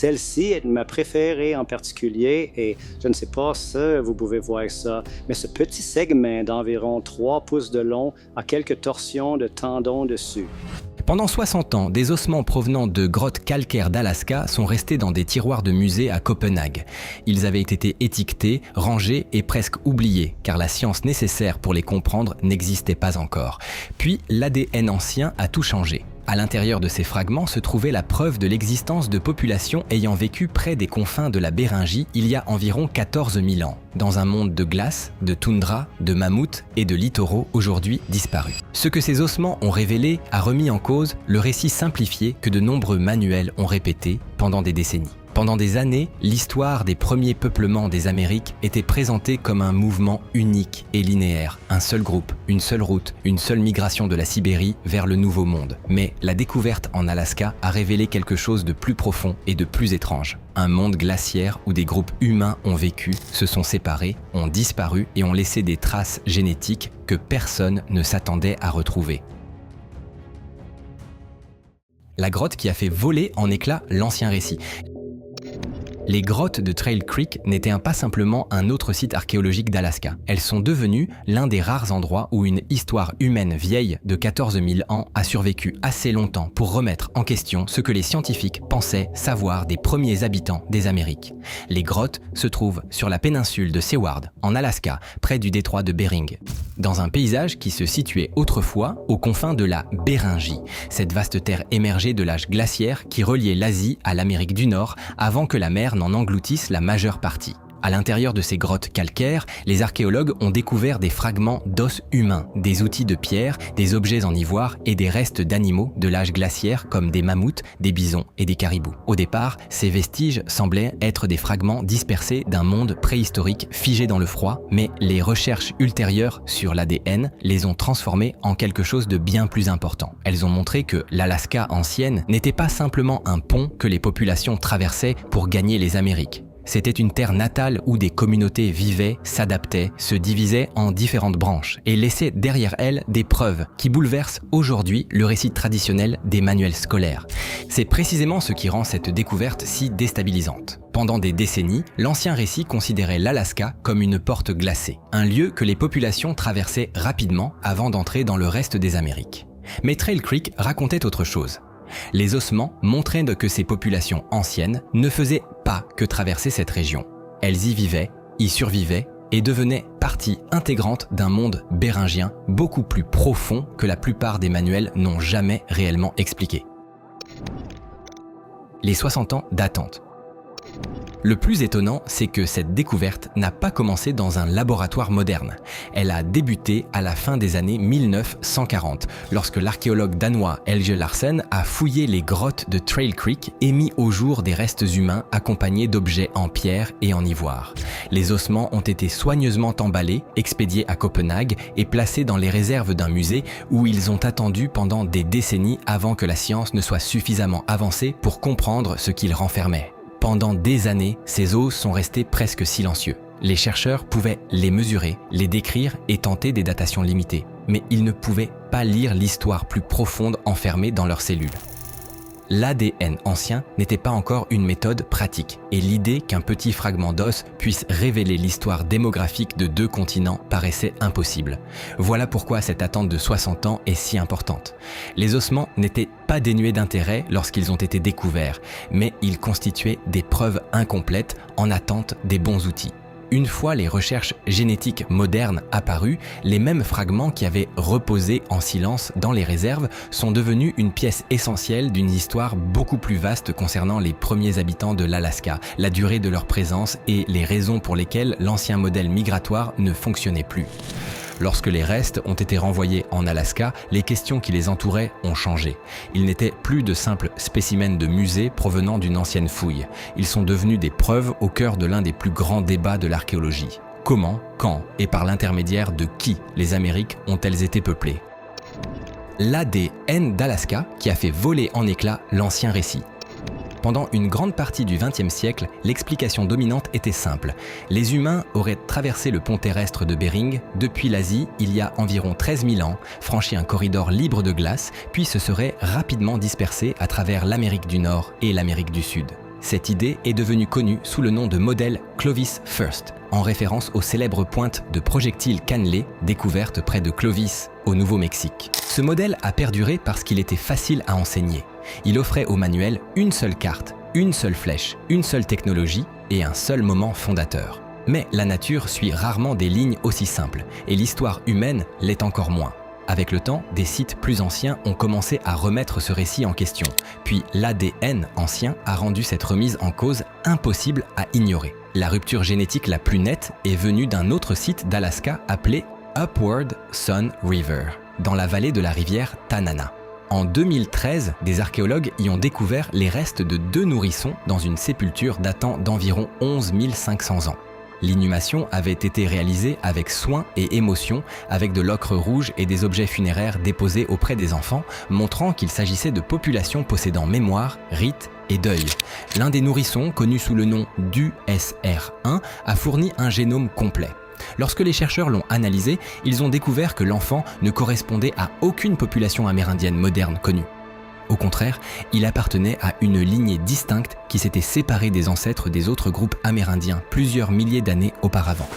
Celle-ci est ma préférée en particulier et je ne sais pas si vous pouvez voir ça, mais ce petit segment d'environ 3 pouces de long a quelques torsions de tendons dessus. Pendant 60 ans, des ossements provenant de grottes calcaires d'Alaska sont restés dans des tiroirs de musées à Copenhague. Ils avaient été étiquetés, rangés et presque oubliés, car la science nécessaire pour les comprendre n'existait pas encore. Puis l'ADN ancien a tout changé. À l'intérieur de ces fragments se trouvait la preuve de l'existence de populations ayant vécu près des confins de la Béringie il y a environ 14 000 ans, dans un monde de glace, de toundra, de mammouths et de littoraux aujourd'hui disparus. Ce que ces ossements ont révélé a remis en cause le récit simplifié que de nombreux manuels ont répété pendant des décennies. Pendant des années, l'histoire des premiers peuplements des Amériques était présentée comme un mouvement unique et linéaire, un seul groupe, une seule route, une seule migration de la Sibérie vers le Nouveau Monde. Mais la découverte en Alaska a révélé quelque chose de plus profond et de plus étrange. Un monde glaciaire où des groupes humains ont vécu, se sont séparés, ont disparu et ont laissé des traces génétiques que personne ne s'attendait à retrouver. La grotte qui a fait voler en éclats l'ancien récit. Les grottes de Trail Creek n'étaient pas simplement un autre site archéologique d'Alaska. Elles sont devenues l'un des rares endroits où une histoire humaine vieille de 14 000 ans a survécu assez longtemps pour remettre en question ce que les scientifiques pensaient savoir des premiers habitants des Amériques. Les grottes se trouvent sur la péninsule de Seward, en Alaska, près du détroit de Bering, dans un paysage qui se situait autrefois aux confins de la Béringie, cette vaste terre émergée de l'âge glaciaire qui reliait l'Asie à l'Amérique du Nord avant que la mer n'en engloutisse la majeure partie. À l'intérieur de ces grottes calcaires, les archéologues ont découvert des fragments d'os humains, des outils de pierre, des objets en ivoire et des restes d'animaux de l'âge glaciaire comme des mammouths, des bisons et des caribous. Au départ, ces vestiges semblaient être des fragments dispersés d'un monde préhistorique figé dans le froid, mais les recherches ultérieures sur l'ADN les ont transformés en quelque chose de bien plus important. Elles ont montré que l'Alaska ancienne n'était pas simplement un pont que les populations traversaient pour gagner les Amériques. C'était une terre natale où des communautés vivaient, s'adaptaient, se divisaient en différentes branches et laissaient derrière elles des preuves qui bouleversent aujourd'hui le récit traditionnel des manuels scolaires. C'est précisément ce qui rend cette découverte si déstabilisante. Pendant des décennies, l'ancien récit considérait l'Alaska comme une porte glacée, un lieu que les populations traversaient rapidement avant d'entrer dans le reste des Amériques. Mais Trail Creek racontait autre chose. Les ossements montraient que ces populations anciennes ne faisaient pas que traverser cette région. Elles y vivaient, y survivaient et devenaient partie intégrante d'un monde béringien beaucoup plus profond que la plupart des manuels n'ont jamais réellement expliqué. Les 60 ans d'attente. Le plus étonnant, c'est que cette découverte n'a pas commencé dans un laboratoire moderne. Elle a débuté à la fin des années 1940, lorsque l'archéologue danois Helge Larsen a fouillé les grottes de Trail Creek et mis au jour des restes humains accompagnés d'objets en pierre et en ivoire. Les ossements ont été soigneusement emballés, expédiés à Copenhague et placés dans les réserves d'un musée où ils ont attendu pendant des décennies avant que la science ne soit suffisamment avancée pour comprendre ce qu'ils renfermaient. Pendant des années, ces os sont restés presque silencieux. Les chercheurs pouvaient les mesurer, les décrire et tenter des datations limitées, mais ils ne pouvaient pas lire l'histoire plus profonde enfermée dans leurs cellules. L'ADN ancien n'était pas encore une méthode pratique, et l'idée qu'un petit fragment d'os puisse révéler l'histoire démographique de 2 continents paraissait impossible. Voilà pourquoi cette attente de 60 ans est si importante. Les ossements n'étaient pas dénués d'intérêt lorsqu'ils ont été découverts, mais ils constituaient des preuves incomplètes en attente des bons outils. Une fois les recherches génétiques modernes apparues, les mêmes fragments qui avaient reposé en silence dans les réserves sont devenus une pièce essentielle d'une histoire beaucoup plus vaste concernant les premiers habitants de l'Alaska, la durée de leur présence et les raisons pour lesquelles l'ancien modèle migratoire ne fonctionnait plus. Lorsque les restes ont été renvoyés en Alaska, les questions qui les entouraient ont changé. Ils n'étaient plus de simples spécimens de musée provenant d'une ancienne fouille. Ils sont devenus des preuves au cœur de l'un des plus grands débats de l'archéologie. Comment, quand et par l'intermédiaire de qui les Amériques ont-elles été peuplées? L'ADN d'Alaska qui a fait voler en éclats l'ancien récit. Pendant une grande partie du XXe siècle, l'explication dominante était simple. Les humains auraient traversé le pont terrestre de Bering depuis l'Asie il y a environ 13 000 ans, franchi un corridor libre de glace, puis se seraient rapidement dispersés à travers l'Amérique du Nord et l'Amérique du Sud. Cette idée est devenue connue sous le nom de modèle Clovis First, en référence aux célèbres pointes de projectiles cannelés découvertes près de Clovis, au Nouveau-Mexique. Ce modèle a perduré parce qu'il était facile à enseigner. Il offrait au manuel une seule carte, une seule flèche, une seule technologie et un seul moment fondateur. Mais la nature suit rarement des lignes aussi simples, et l'histoire humaine l'est encore moins. Avec le temps, des sites plus anciens ont commencé à remettre ce récit en question, puis l'ADN ancien a rendu cette remise en cause impossible à ignorer. La rupture génétique la plus nette est venue d'un autre site d'Alaska appelé Upward Sun River, dans la vallée de la rivière Tanana. En 2013, des archéologues y ont découvert les restes de 2 nourrissons dans une sépulture datant d'environ 11 500 ans. L'inhumation avait été réalisée avec soin et émotion, avec de l'ocre rouge et des objets funéraires déposés auprès des enfants, montrant qu'il s'agissait de populations possédant mémoire, rites et deuil. L'un des nourrissons, connu sous le nom d'USR1, a fourni un génome complet. Lorsque les chercheurs l'ont analysé, ils ont découvert que l'enfant ne correspondait à aucune population amérindienne moderne connue. Au contraire, il appartenait à une lignée distincte qui s'était séparée des ancêtres des autres groupes amérindiens plusieurs milliers d'années auparavant.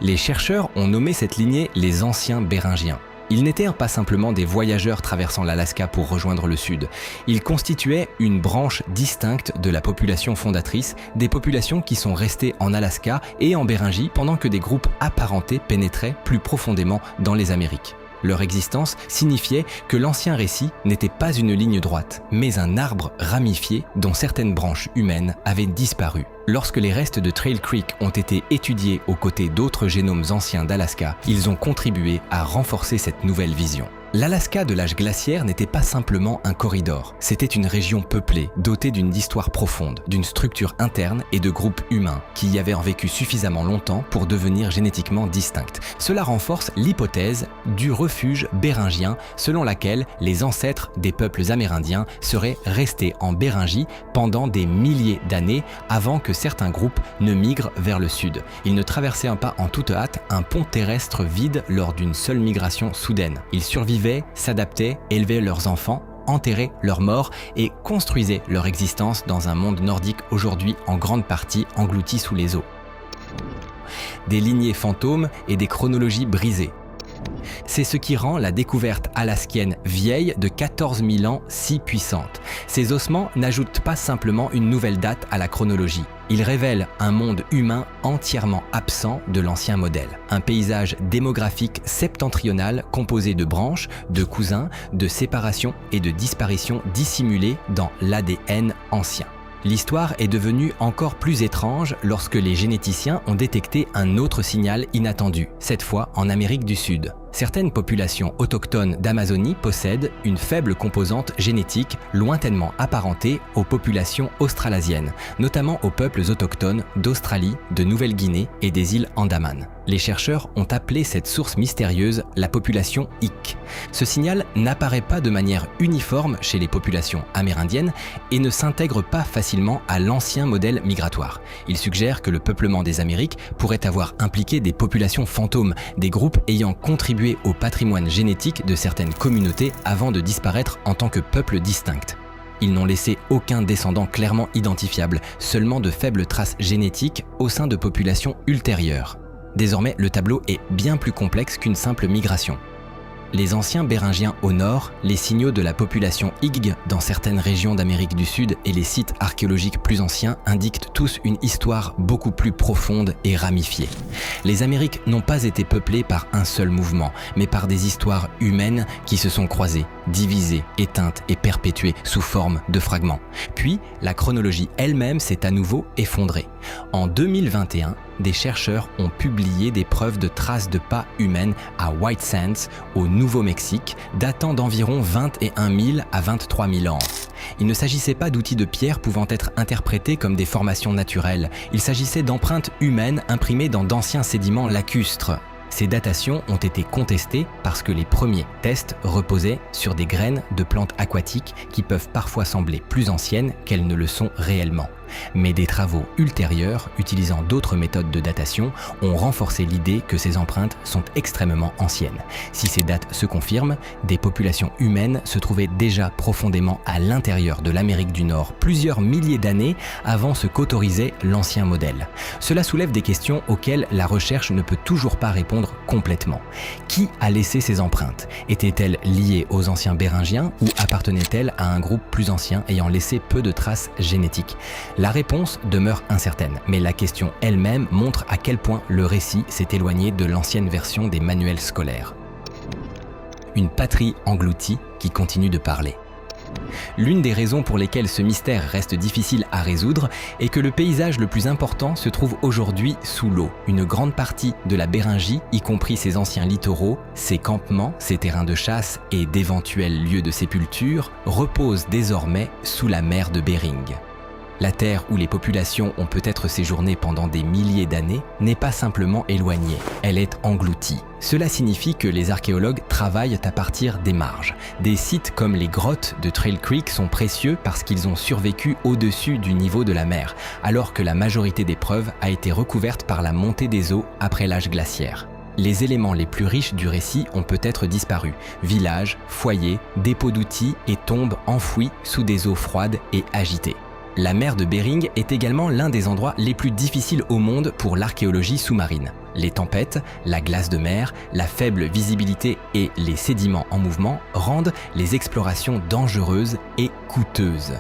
Les chercheurs ont nommé cette lignée les anciens Béringiens. Ils n'étaient pas simplement des voyageurs traversant l'Alaska pour rejoindre le sud. Ils constituaient une branche distincte de la population fondatrice, des populations qui sont restées en Alaska et en Béringie pendant que des groupes apparentés pénétraient plus profondément dans les Amériques. Leur existence signifiait que l'ancien récit n'était pas une ligne droite, mais un arbre ramifié dont certaines branches humaines avaient disparu. Lorsque les restes de Trail Creek ont été étudiés aux côtés d'autres génomes anciens d'Alaska, ils ont contribué à renforcer cette nouvelle vision. L'Alaska de l'âge glaciaire n'était pas simplement un corridor, c'était une région peuplée, dotée d'une histoire profonde, d'une structure interne et de groupes humains qui y avaient vécu suffisamment longtemps pour devenir génétiquement distincts. Cela renforce l'hypothèse du refuge béringien selon laquelle les ancêtres des peuples amérindiens seraient restés en Béringie pendant des milliers d'années avant que certains groupes ne migrent vers le sud. Ils ne traversaient pas en toute hâte un pont terrestre vide lors d'une seule migration soudaine. Ils survivaient, s'adaptaient, élevaient leurs enfants, enterraient leurs morts et construisaient leur existence dans un monde nordique aujourd'hui en grande partie englouti sous les eaux. Des lignées fantômes et des chronologies brisées. C'est ce qui rend la découverte alaskienne vieille de 14 000 ans si puissante. Ces ossements n'ajoutent pas simplement une nouvelle date à la chronologie. Ils révèlent un monde humain entièrement absent de l'ancien modèle. Un paysage démographique septentrional composé de branches, de cousins, de séparations et de disparitions dissimulées dans l'ADN ancien. L'histoire est devenue encore plus étrange lorsque les généticiens ont détecté un autre signal inattendu, cette fois en Amérique du Sud. Certaines populations autochtones d'Amazonie possèdent une faible composante génétique lointainement apparentée aux populations australasiennes, notamment aux peuples autochtones d'Australie, de Nouvelle-Guinée et des îles Andaman. Les chercheurs ont appelé cette source mystérieuse la population Ik. Ce signal n'apparaît pas de manière uniforme chez les populations amérindiennes et ne s'intègre pas facilement à l'ancien modèle migratoire. Il suggère que le peuplement des Amériques pourrait avoir impliqué des populations fantômes, des groupes ayant contribué au patrimoine génétique de certaines communautés avant de disparaître en tant que peuple distinct. Ils n'ont laissé aucun descendant clairement identifiable, seulement de faibles traces génétiques au sein de populations ultérieures. Désormais, le tableau est bien plus complexe qu'une simple migration. Les anciens Béringiens au nord, les signaux de la population Ig dans certaines régions d'Amérique du Sud et les sites archéologiques plus anciens indiquent tous une histoire beaucoup plus profonde et ramifiée. Les Amériques n'ont pas été peuplées par un seul mouvement, mais par des histoires humaines qui se sont croisées, divisées, éteintes et perpétuées sous forme de fragments. Puis, la chronologie elle-même s'est à nouveau effondrée. En 2021, des chercheurs ont publié des preuves de traces de pas humaines à White Sands, au Nouveau-Mexique, datant d'environ 21 000 à 23 000 ans. Il ne s'agissait pas d'outils de pierre pouvant être interprétés comme des formations naturelles. Il s'agissait d'empreintes humaines imprimées dans d'anciens sédiments lacustres. Ces datations ont été contestées parce que les premiers tests reposaient sur des graines de plantes aquatiques qui peuvent parfois sembler plus anciennes qu'elles ne le sont réellement. Mais des travaux ultérieurs, utilisant d'autres méthodes de datation, ont renforcé l'idée que ces empreintes sont extrêmement anciennes. Si ces dates se confirment, des populations humaines se trouvaient déjà profondément à l'intérieur de l'Amérique du Nord plusieurs milliers d'années avant ce qu'autorisait l'ancien modèle. Cela soulève des questions auxquelles la recherche ne peut toujours pas répondre complètement. Qui a laissé ces empreintes? Étaient-elles liées aux anciens Béringiens ou appartenaient-elles à un groupe plus ancien ayant laissé peu de traces génétiques? La réponse demeure incertaine, mais la question elle-même montre à quel point le récit s'est éloigné de l'ancienne version des manuels scolaires. Une patrie engloutie qui continue de parler. L'une des raisons pour lesquelles ce mystère reste difficile à résoudre est que le paysage le plus important se trouve aujourd'hui sous l'eau. Une grande partie de la Béringie, y compris ses anciens littoraux, ses campements, ses terrains de chasse et d'éventuels lieux de sépulture, repose désormais sous la mer de Bering. La terre où les populations ont peut-être séjourné pendant des milliers d'années n'est pas simplement éloignée, elle est engloutie. Cela signifie que les archéologues travaillent à partir des marges. Des sites comme les grottes de Trail Creek sont précieux parce qu'ils ont survécu au-dessus du niveau de la mer, alors que la majorité des preuves a été recouverte par la montée des eaux après l'âge glaciaire. Les éléments les plus riches du récit ont peut-être disparu. Villages, foyers, dépôts d'outils et tombes enfouies sous des eaux froides et agitées. La mer de Bering est également l'un des endroits les plus difficiles au monde pour l'archéologie sous-marine. Les tempêtes, la glace de mer, la faible visibilité et les sédiments en mouvement rendent les explorations dangereuses et coûteuses.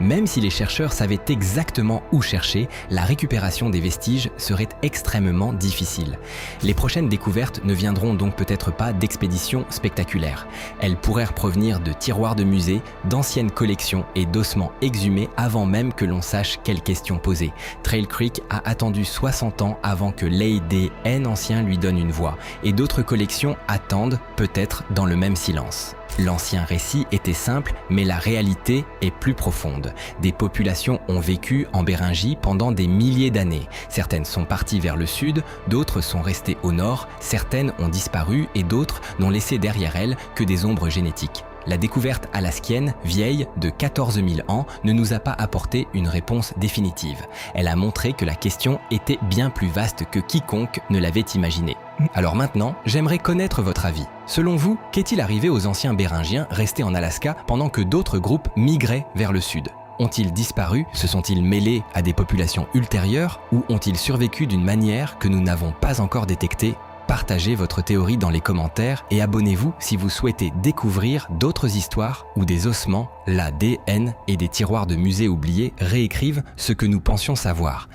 Même si les chercheurs savaient exactement où chercher, la récupération des vestiges serait extrêmement difficile. Les prochaines découvertes ne viendront donc peut-être pas d'expéditions spectaculaires. Elles pourraient provenir de tiroirs de musées, d'anciennes collections et d'ossements exhumés avant même que l'on sache quelles questions poser. Trail Creek a attendu 60 ans avant que l'ADN ancien lui donne une voix, et d'autres collections attendent, peut-être dans le même silence. L'ancien récit était simple, mais la réalité est plus profonde. Des populations ont vécu en Béringie pendant des milliers d'années. Certaines sont parties vers le sud, d'autres sont restées au nord, certaines ont disparu et d'autres n'ont laissé derrière elles que des ombres génétiques. La découverte alaskienne, vieille de 14 000 ans, ne nous a pas apporté une réponse définitive. Elle a montré que la question était bien plus vaste que quiconque ne l'avait imaginé. Alors maintenant, j'aimerais connaître votre avis. Selon vous, qu'est-il arrivé aux anciens Béringiens restés en Alaska pendant que d'autres groupes migraient vers le sud ? Ont-ils disparu? Se sont-ils mêlés à des populations ultérieures? Ou ont-ils survécu d'une manière que nous n'avons pas encore détectée? Partagez votre théorie dans les commentaires et abonnez-vous si vous souhaitez découvrir d'autres histoires où des ossements, l'ADN et des tiroirs de musées oubliés réécrivent ce que nous pensions savoir.